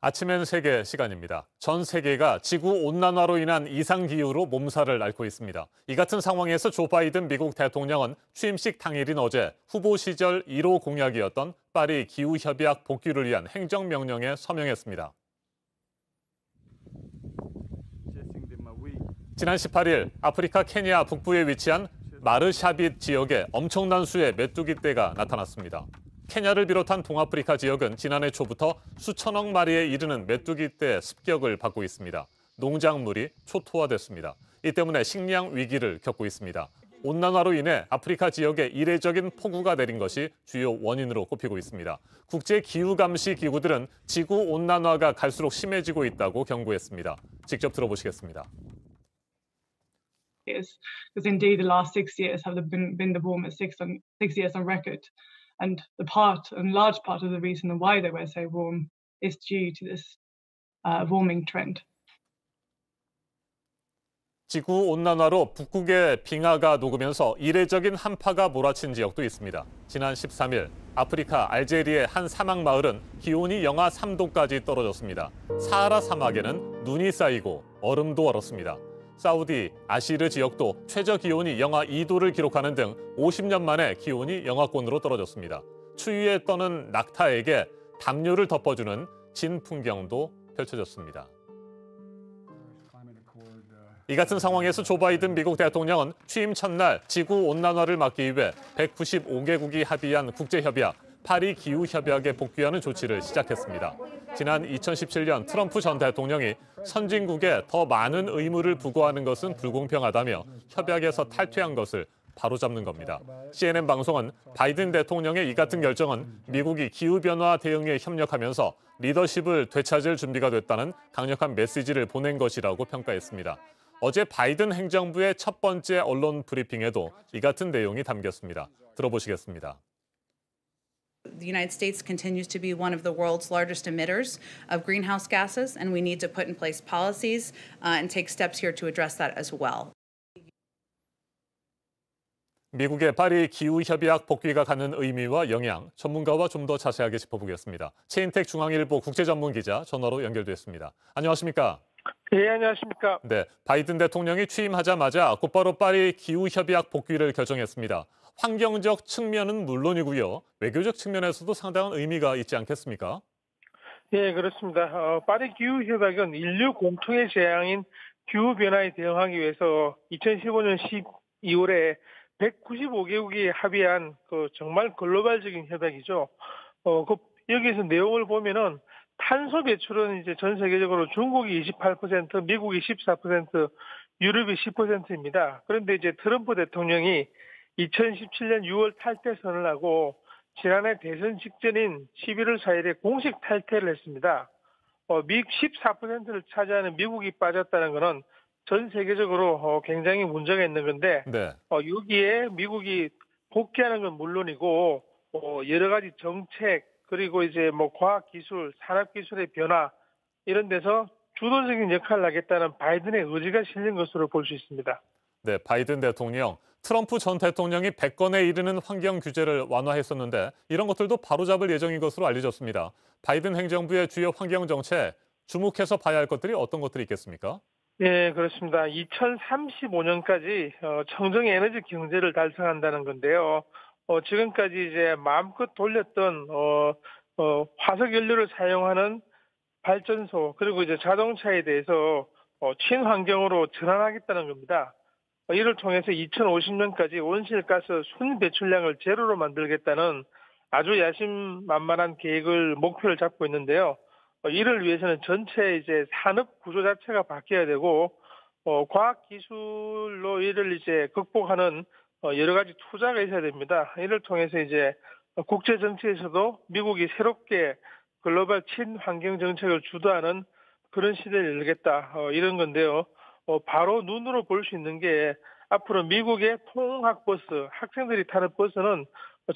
아침엔 세계 시간입니다. 전 세계가 지구온난화로 인한 이상기후로 몸살을 앓고 있습니다. 이 같은 상황에서 조 바이든 미국 대통령은 취임식 당일인 어제 후보 시절 1호 공약이었던 파리 기후협약 복귀를 위한 행정명령에 서명했습니다. 지난 18일 아프리카 케냐 북부에 위치한 마르샤빗 지역에 엄청난 수의 메뚜기떼가 나타났습니다. 케냐를 비롯한 동아프리카 지역은 지난해 초부터 수천억 마리에 이르는 메뚜기떼 습격을 받고 있습니다. 농작물이 초토화됐습니다. 이 때문에 식량 위기를 겪고 있습니다. 온난화로 인해 아프리카 지역에 이례적인 폭우가 내린 것이 주요 원인으로 꼽히고 있습니다. 국제기후감시기구들은 지구온난화가 갈수록 심해지고 있다고 경고했습니다. 직접 들어보시겠습니다. Because indeed the last 6 years have been the warmest 6 years on record. And large part of the reason why they were so warm is due to this warming trend. 지구온난화로 북극의 빙하가 녹으면서 이례적인 한파가 몰아친 지역도 있습니다. 지난 13일 아프리카 알제리의 한 사막 마을은 기온이 영하 3도까지 떨어졌습니다. 사하라 사막에는 눈이 쌓이고 얼음도 얼었습니다. 사우디 아시르 지역도 최저 기온이 영하 2도를 기록하는 등 50년 만에 기온이 영하권으로 떨어졌습니다. 추위에 떠는 낙타에게 담요를 덮어주는 진 풍경도 펼쳐졌습니다. 이 같은 상황에서 조 바이든 미국 대통령은 취임 첫날 지구온난화를 막기 위해 195개국이 합의한 국제협약 파리 기후협약에 복귀하는 조치를 시작했습니다. 지난 2017년 트럼프 전 대통령이 선진국에 더 많은 의무를 부과하는 것은 불공평하다며 협약에서 탈퇴한 것을 바로잡는 겁니다. CNN 방송은 바이든 대통령의 이 같은 결정은 미국이 기후변화 대응에 협력하면서 리더십을 되찾을 준비가 됐다는 강력한 메시지를 보낸 것이라고 평가했습니다. 어제 바이든 행정부의 첫 번째 언론 브리핑에도 이 같은 내용이 담겼습니다. 들어보시겠습니다. The United States continues to be one of the world's largest emitters of greenhouse gases, and we need to put in place policies and take steps here to address that as well. 미국의 파리 기후협약 복귀가 갖는 의미와 영향, 전문가와 좀 더 자세하게 짚어보겠습니다. 최인택 중앙일보 국제전문기자 전화로 연결됐습니다. 안녕하십니까? 네, 안녕하십니까? 네, 바이든 대통령이 취임하자마자 곧바로 파리 기후협약 복귀를 결정했습니다. 환경적 측면은 물론이고요. 외교적 측면에서도 상당한 의미가 있지 않겠습니까? 네, 그렇습니다. 파리 기후협약은 인류 공통의 재앙인 기후변화에 대응하기 위해서 2015년 12월에 195개국이 합의한 정말 글로벌적인 협약이죠. 여기서 내용을 보면은 탄소 배출은 이제 전 세계적으로 중국이 28%, 미국이 14%, 유럽이 10%입니다. 그런데 이제 트럼프 대통령이 2017년 6월 탈퇴 선언을 하고 지난해 대선 직전인 11월 4일에 공식 탈퇴를 했습니다. 미국 14%를 차지하는 미국이 빠졌다는 것은 전 세계적으로 굉장히 문제가 있는 건데 네. 여기에 미국이 복귀하는 건 물론이고 여러 가지 정책 그리고 이제 과학기술, 산업기술의 변화 이런 데서 주도적인 역할을 하겠다는 바이든의 의지가 실린 것으로 볼 수 있습니다. 네, 바이든 대통령, 트럼프 전 대통령이 100건에 이르는 환경 규제를 완화했었는데 이런 것들도 바로잡을 예정인 것으로 알려졌습니다. 바이든 행정부의 주요 환경 정책, 주목해서 봐야 할 것들이 어떤 것들이 있겠습니까? 네, 그렇습니다. 2035년까지 청정 에너지 경제를 달성한다는 건데요. 지금까지 이제 마음껏 돌렸던 화석 연료를 사용하는 발전소 그리고 이제 자동차에 대해서 친환경으로 전환하겠다는 겁니다. 이를 통해서 2050년까지 온실가스 순 배출량을 제로로 만들겠다는 아주 야심만만한 계획을 목표를 잡고 있는데요. 이를 위해서는 전체 이제 산업 구조 자체가 바뀌어야 되고 과학 기술로 이를 이제 극복하는 여러 가지 투자가 있어야 됩니다. 이를 통해서 이제 국제 정치에서도 미국이 새롭게 글로벌 친환경 정책을 주도하는 그런 시대를 열겠다 이런 건데요. 바로 눈으로 볼 수 있는 게 앞으로 미국의 통학버스, 학생들이 타는 버스는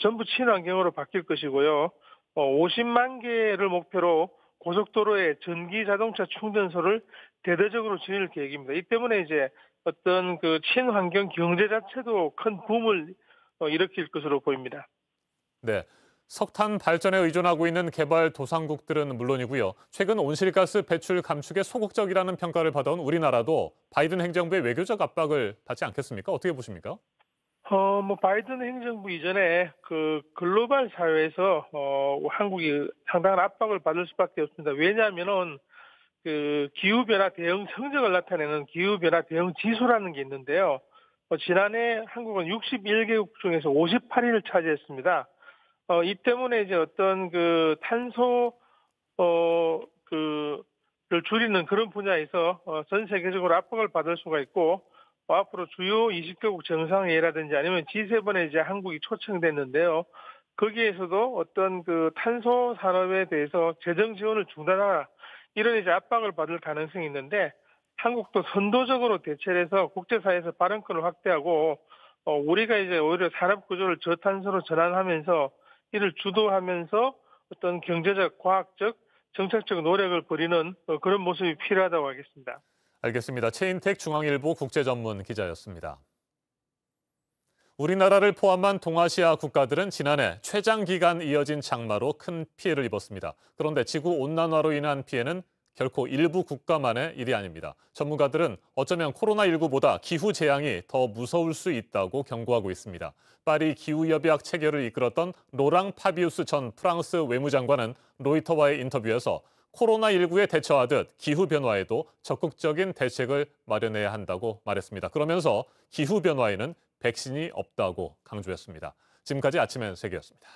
전부 친환경으로 바뀔 것이고요. 50만 개를 목표로 고속도로에 전기 자동차 충전소를 대대적으로 지을 계획입니다. 이 때문에 이제 어떤 친환경 경제 자체도 큰 붐을 일으킬 것으로 보입니다. 네. 석탄 발전에 의존하고 있는 개발도상국들은 물론이고요. 최근 온실가스 배출 감축에 소극적이라는 평가를 받아온 우리나라도 바이든 행정부의 외교적 압박을 받지 않겠습니까? 어떻게 보십니까? 바이든 행정부 이전에 그 글로벌 사회에서 한국이 상당한 압박을 받을 수밖에 없습니다. 왜냐하면은 그 기후변화 대응 성적을 나타내는 기후변화 대응 지수라는 게 있는데요. 지난해 한국은 61개국 중에서 58위를 차지했습니다. 이 때문에 이제 어떤 그 탄소 를 줄이는 그런 분야에서 전 세계적으로 압박을 받을 수가 있고 앞으로 주요 20개국 정상회의라든지 아니면 G7에 이제 한국이 초청됐는데요. 거기에서도 어떤 그 탄소 산업에 대해서 재정 지원을 중단하라 이런 이제 압박을 받을 가능성이 있는데 한국도 선도적으로 대처를 해서 국제사회에서 발언권을 확대하고 우리가 이제 오히려 산업 구조를 저탄소로 전환하면서 이를 주도하면서 어떤 경제적, 과학적, 정책적 노력을 벌이는 그런 모습이 필요하다고 하겠습니다. 알겠습니다. 최인택 중앙일보 국제전문 기자였습니다. 우리나라를 포함한 동아시아 국가들은 지난해 최장 기간 이어진 장마로 큰 피해를 입었습니다. 그런데 지구온난화로 인한 피해는 결코 일부 국가만의 일이 아닙니다. 전문가들은 어쩌면 코로나19보다 기후 재앙이 더 무서울 수 있다고 경고하고 있습니다. 파리 기후협약 체결을 이끌었던 로랑 파비우스 전 프랑스 외무장관은 로이터와의 인터뷰에서 코로나19에 대처하듯 기후변화에도 적극적인 대책을 마련해야 한다고 말했습니다. 그러면서 기후변화에는 백신이 없다고 강조했습니다. 지금까지 아침엔 세계였습니다.